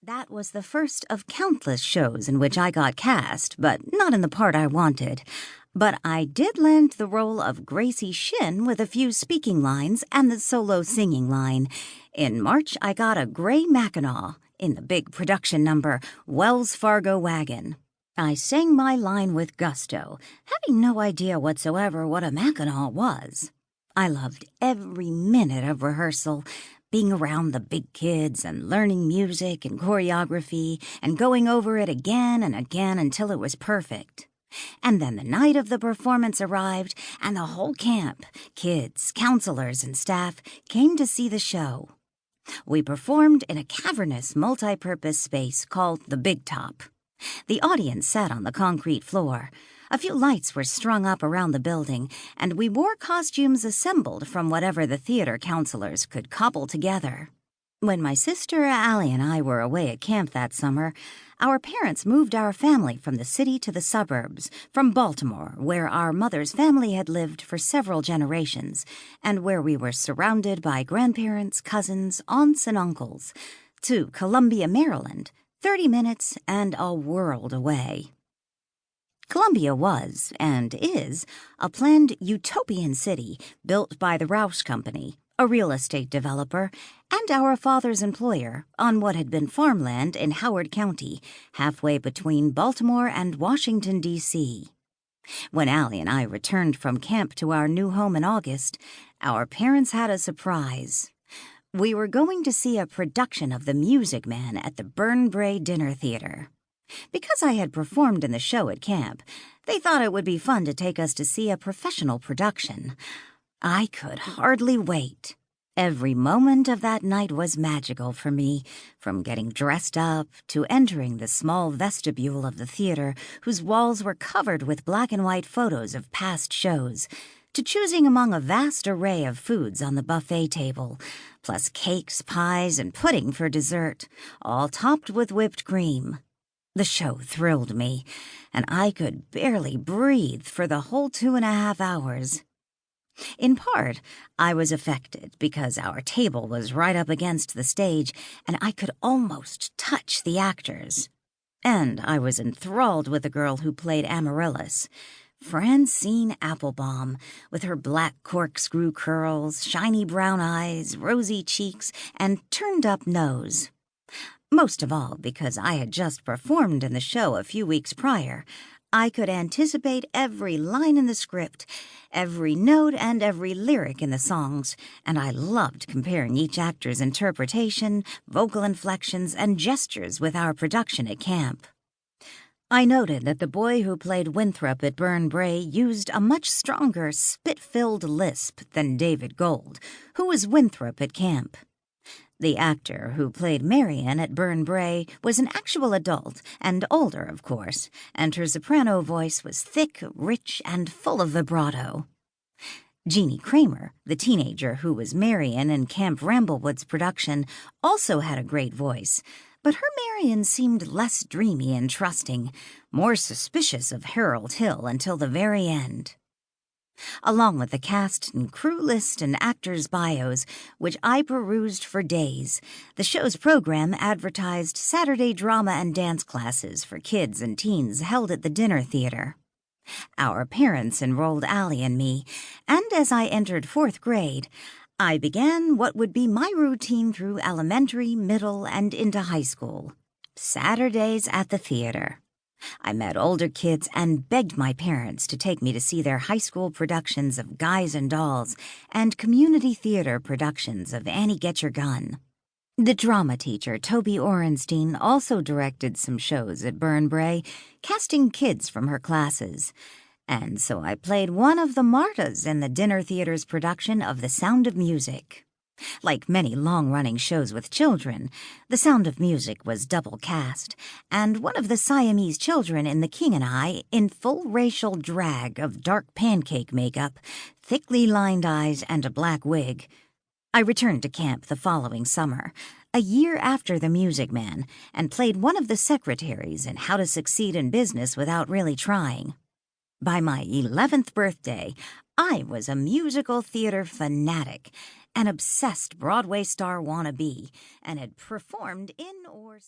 That was the first of countless shows in which I got cast, but not in the part I wanted. But I did land the role of Gracie Shin with a few speaking lines and the solo singing line. In March, I got a gray Mackinac in the big production number, Wells Fargo Wagon. I sang my line with gusto, having no idea whatsoever what a Mackinac was. I loved every minute of rehearsal, being around the big kids and learning music and choreography and going over it again and again until it was perfect. And then the night of the performance arrived, and the whole camp, kids, counselors, and staff, came to see the show. We performed in a cavernous, multi-purpose space called the Big Top. The audience sat on the concrete floor. A few lights were strung up around the building, and we wore costumes assembled from whatever the theater counselors could cobble together. When my sister Allie and I were away at camp that summer, our parents moved our family from the city to the suburbs, from Baltimore, where our mother's family had lived for several generations, and where we were surrounded by grandparents, cousins, aunts, and uncles, to Columbia, Maryland, 30 minutes and a world away. Columbia was, and is, a planned utopian city built by the Rouse Company, a real estate developer, and our father's employer on what had been farmland in Howard County, halfway between Baltimore and Washington, D.C. When Allie and I returned from camp to our new home in August, our parents had a surprise. We were going to see a production of The Music Man at the Burnbrae Dinner Theater. Because I had performed in the show at camp, they thought it would be fun to take us to see a professional production. I could hardly wait. Every moment of that night was magical for me, from getting dressed up to entering the small vestibule of the theater, whose walls were covered with black and white photos of past shows, to choosing among a vast array of foods on the buffet table, plus cakes, pies, and pudding for dessert, all topped with whipped cream. The show thrilled me, and I could barely breathe for the whole 2.5 hours. In part, I was affected because our table was right up against the stage, and I could almost touch the actors. And I was enthralled with the girl who played Amaryllis, Francine Applebaum, with her black corkscrew curls, shiny brown eyes, rosy cheeks, and turned-up nose. Most of all because I had just performed in the show a few weeks prior, I could anticipate every line in the script, every note and every lyric in the songs, and I loved comparing each actor's interpretation, vocal inflections, and gestures with our production at camp. I noted that the boy who played Winthrop at Burnbrae used a much stronger, spit-filled lisp than David Gold, who was Winthrop at camp. The actor who played Marian at Burnbrae was an actual adult, and older, of course, and her soprano voice was thick, rich, and full of vibrato. Jeannie Kramer, the teenager who was Marian in Camp Ramblewood's production, also had a great voice, but her Marian seemed less dreamy and trusting, more suspicious of Harold Hill until the very end. Along with the cast and crew list and actors' bios, which I perused for days, the show's program advertised Saturday drama and dance classes for kids and teens held at the dinner theater. Our parents enrolled Allie and me, and as I entered 4th grade, I began what would be my routine through elementary, middle, and into high school. Saturdays at the theater. I met older kids and begged my parents to take me to see their high school productions of Guys and Dolls and community theater productions of Annie Get Your Gun. The drama teacher, Toby Orenstein, also directed some shows at Burnbrae, casting kids from her classes. And so I played one of the Martas in the dinner theater's production of The Sound of Music. Like many long-running shows with children, The Sound of Music was double cast, and one of the Siamese children in The King and I in full racial drag of dark pancake makeup, thickly lined eyes, and a black wig. I returned to camp the following summer, a year after The Music Man, and played one of the secretaries in How to Succeed in Business Without Really Trying. By my 11th birthday, I was a musical theater fanatic, an obsessed Broadway star wannabe, and had performed in or